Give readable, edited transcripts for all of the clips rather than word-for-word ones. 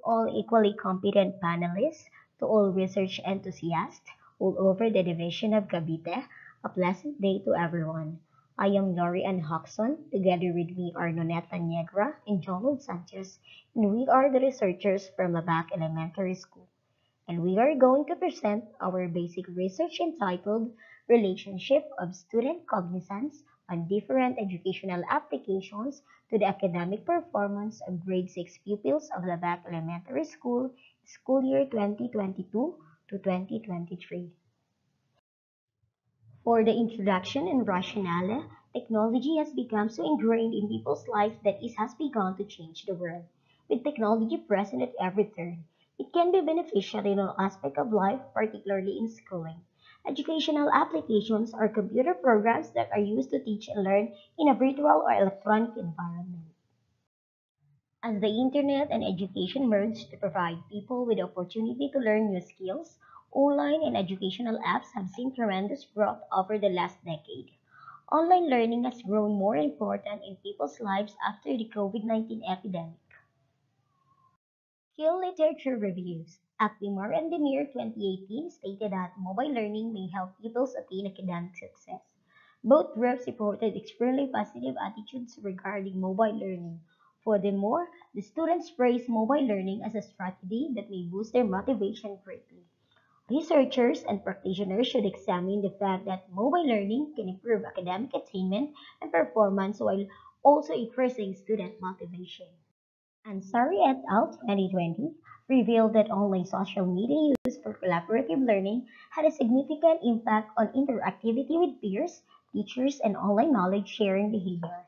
all equally competent panelists, to all research enthusiasts all over the division of Cavite, a pleasant day to everyone. I am Lori Ann Hoxon. Together with me are Noneta Niegra and Jonald Sanchez, and we are the researchers from Labac Elementary School. And we are going to present our basic research entitled Relationship of Student Cognizance on Different Educational Applications to the Academic Performance of Grade 6 Pupils of Labac Elementary School, school year 2022 to 2023. For the introduction and rationale, technology has become so ingrained in people's lives that it has begun to change the world. With technology present at every turn, it can be beneficial in all aspects of life, particularly in schooling. Educational applications are computer programs that are used to teach and learn in a virtual or electronic environment. As the internet and education merge to provide people with the opportunity to learn new skills, online and educational apps have seen tremendous growth over the last decade. Online learning has grown more important in people's lives after the COVID-19 epidemic. Skill literature reviews. Aklimar and Demir 2018 stated that mobile learning may help pupils attain academic success. Both groups reported extremely positive attitudes regarding mobile learning. Furthermore, the students praised mobile learning as a strategy that may boost their motivation greatly. Researchers and practitioners should examine the fact that mobile learning can improve academic attainment and performance while also increasing student motivation. Ansari et al. 2020 revealed that online social media used for collaborative learning had a significant impact on interactivity with peers, teachers, and online knowledge sharing behavior.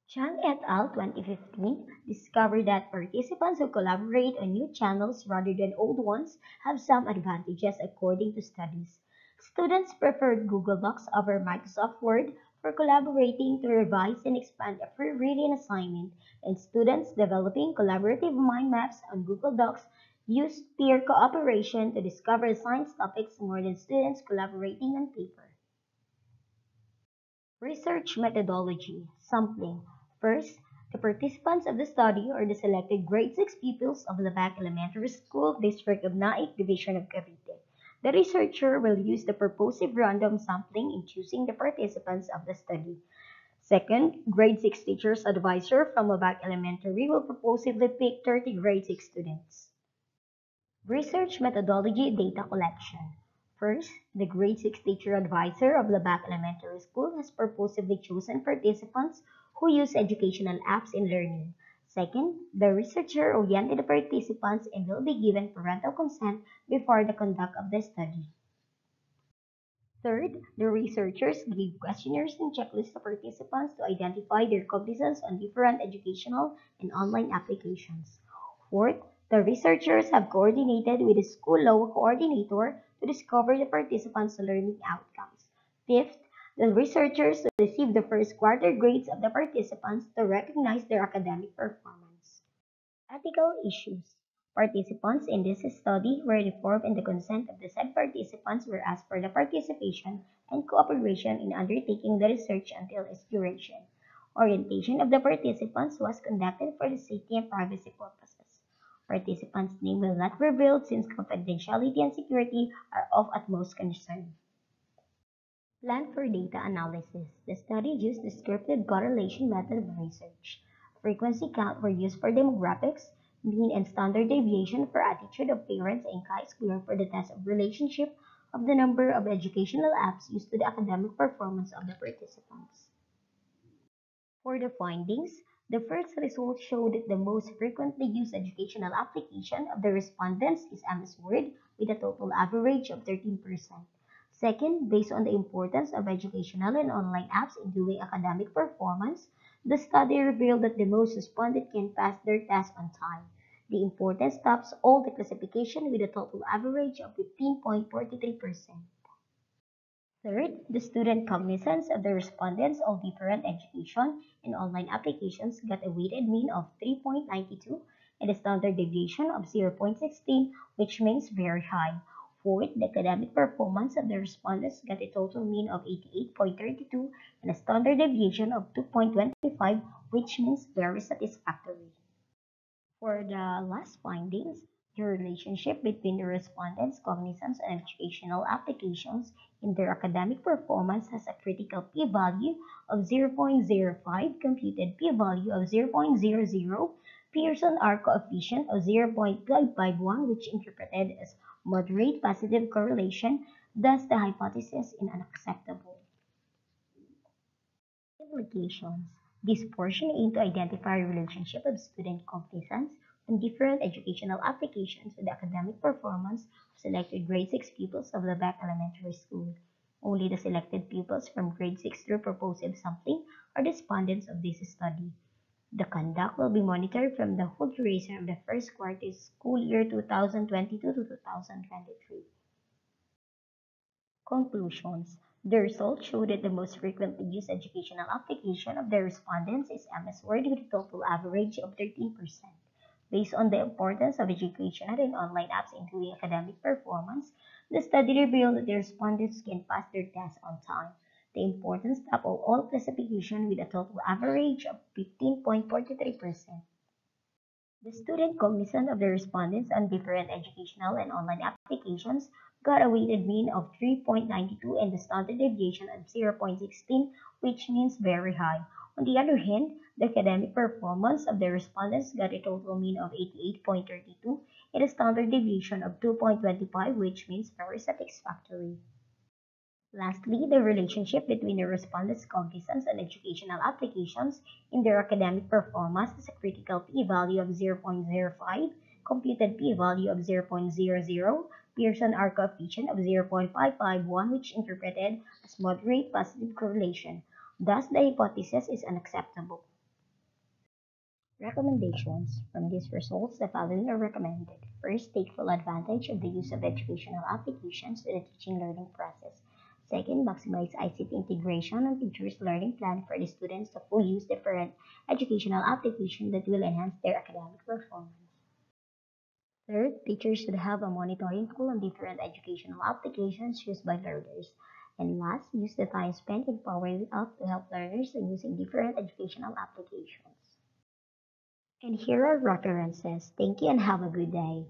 Chang et al. 2015 discovered that participants who collaborate on new channels rather than old ones have some advantages according to studies. Students preferred Google Docs over Microsoft Word for collaborating to revise and expand a pre-written assignment, and students developing collaborative mind maps on Google Docs used peer cooperation to discover science topics more than students collaborating on paper. Research methodology, sampling. First, the participants of the study are the selected grade 6 pupils of Labac Elementary School District of Naik Division of Cavite. The researcher will use the purposive random sampling in choosing the participants of the study. Second, grade 6 teacher's advisor from Labac Elementary will purposively pick 30 grade 6 students. Research methodology data collection. First, the grade 6 teacher advisor of Labac Elementary School has purposefully chosen participants who use educational apps in learning. Second, the researcher oriented the participants and will be given parental consent before the conduct of the study. Third, the researchers gave questionnaires and checklists to participants to identify their competence on different educational and online applications. Fourth, the researchers have coordinated with the school law coordinator to discover the participants' learning outcomes. Fifth, the researchers received the first quarter grades of the participants to recognize their academic performance. Ethical issues. Participants in this study were informed and the consent of the said participants were asked for the participation and cooperation in undertaking the research until its duration. Orientation of the participants was conducted for the safety and privacy purposes. Participants' name will not be revealed since confidentiality and security are of utmost concern. Plan for data analysis. The study used descriptive correlation method of research. Frequency count were used for demographics, mean and standard deviation for attitude of parents, and chi-square for the test of relationship of the number of educational apps used to the academic performance of the participants. For the findings, the first result showed that the most frequently used educational application of the respondents is MS Word with a total average of 13%. Second, based on the importance of educational and online apps in doing academic performance, the study revealed that the most responded can pass their test on time. The importance tops all the classification with a total average of 15.43%. Third, the student cognizance of the respondents of different education and online applications got a weighted mean of 3.92 and a standard deviation of 0.16, which means very high. Fourth, the academic performance of the respondents got a total mean of 88.32 and a standard deviation of 2.25, which means very satisfactory. For the last findings, the relationship between the respondents' cognizance and educational applications in their academic performance has a critical p-value of 0.05, computed p-value of 0.00, Pearson R coefficient of 0.551, which interpreted as moderate positive correlation, thus the hypothesis is unacceptable. Implications. This portion aims to identify a relationship of student competence on different educational applications with the academic performance of selected grade 6 pupils of Lebec Elementary School. Only the selected pupils from grade 6 through propulsive sampling are the respondents of this study. The conduct will be monitored from the whole duration of the first quarter school year 2022 to 2023. Conclusions. The results show that the most frequently used educational application of the respondents is MS Word with a total average of 13%. Based on the importance of educational and online apps including academic performance, the study revealed that the respondents can pass their tests on time. The importance toppled all classification with a total average of 15.43%. The student cognizance of the respondents on different educational and online applications got a weighted mean of 3.92 and the standard deviation of 0.16, which means very high. On the other hand, the academic performance of the respondents got a total mean of 88.32 and a standard deviation of 2.25, which means very satisfactory. Lastly, the relationship between the respondents' cognizance and educational applications in their academic performance is a critical p-value of 0.05, computed p-value of 0.00, Pearson R coefficient of 0.551, which interpreted as moderate positive correlation. Thus, the hypothesis is unacceptable. Recommendations. From these results, the following are recommended. First, take full advantage of the use of educational applications to the teaching learning process. Second, maximize ICT integration and teachers' learning plan for the students to fully use different educational applications that will enhance their academic performance. Third, teachers should have a monitoring tool on different educational applications used by learners. And last, use the time spent in powering up to help learners in using different educational applications. And here are references. Thank you and have a good day.